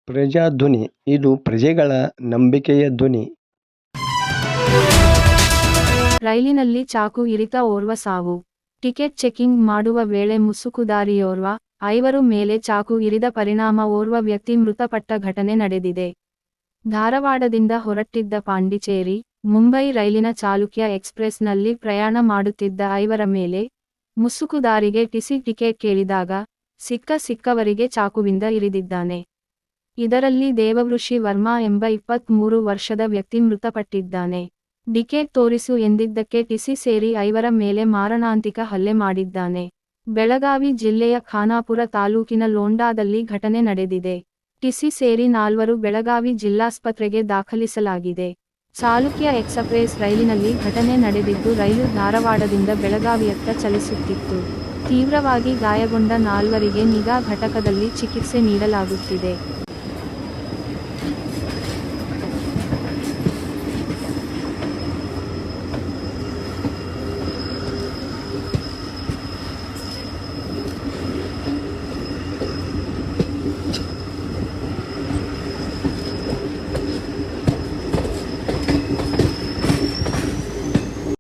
ಪ್ರಜಾಧ್ವನಿ ಇದು ಪ್ರಜೆಗಳ ನಂಬಿಕೆಯ ಧ್ವನಿ. ರೈಲಿನಲ್ಲಿ ಚಾಕು ಇರಿತ ಓರ್ವ ಸಾವು. ಟಿಕೆಟ್ ಚೆಕಿಂಗ್ ಮಾಡುವ ವೇಳೆ ಮುಸುಕುದಾರಿಯೋರ್ವ, 5 ಮೇಲೆ ಚಾಕು ಇರಿದ ಪರಿಣಾಮ ಓರ್ವ ವ್ಯಕ್ತಿ ಮೃತಪಟ್ಟ ಘಟನೆ ನಡೆದಿದೆ. ಧಾರವಾಡದಿಂದ ಹೊರಟಿದ್ದ ಪಾಂಡಿಚೇರಿ, ಮುಂಬೈ ರೈಲಿನ ಚಾಲುಕ್ಯ ಎಕ್ಸ್‌ಪ್ರೆಸ್‌ನಲ್ಲಿ ಪ್ರಯಾಣ ಮಾಡುತ್ತಿದ್ದ 5 ಮೇಲೆ ಮುಸುಕುದಾರಿಗೆ ಟಿಸಿ ಟಿಕೆಟ್ ಕೇಳಿದಾಗ ಸಿಕ್ಕವರಿಗೆ ಚಾಕುವಿಂದ ಇರಿದಿದ್ದಾನೆ. ಇದರಲ್ಲಿ ದೇವವೃಷಿ ವರ್ಮಾ ಎಂಬ 23 ವರ್ಷದ ವ್ಯಕ್ತಿ ಮೃತಪಟ್ಟಿದ್ದಾನೆ. ಟಿಕೆಟ್ ತೋರಿಸು ಎಂದಿದ್ದಕ್ಕೆ ಟಿಸಿ ಸೇರಿ 5 ಮೇಲೆ ಮಾರಣಾಂತಿಕ ಹಲ್ಲೆ ಮಾಡಿದ್ದಾನೆ. ಬೆಳಗಾವಿ ಜಿಲ್ಲೆಯ ಖಾನಾಪುರ ತಾಲೂಕಿನ ಲೋಂಡಾದಲ್ಲಿ ಘಟನೆ ನಡೆದಿದೆ. ಟಿಸಿ ಸೇರಿ 4 ಬೆಳಗಾವಿ ಜಿಲ್ಲಾಸ್ಪತ್ರೆಗೆ ದಾಖಲಿಸಲಾಗಿದೆ. ಚಾಲುಕ್ಯ ಎಕ್ಸಪ್ರೆಸ್ ರೈಲಿನಲ್ಲಿ ಘಟನೆ ನಡೆದಿದ್ದು ರೈಲು ಧಾರವಾಡದಿಂದ ಬೆಳಗಾವಿಯತ್ತ ಚಲಿಸುತ್ತಿತ್ತು. ತೀವ್ರವಾಗಿ ಗಾಯಗೊಂಡ 4 ನಿಗಾ ಘಟಕದಲ್ಲಿ ಚಿಕಿತ್ಸೆ ನೀಡಲಾಗುತ್ತಿದೆ.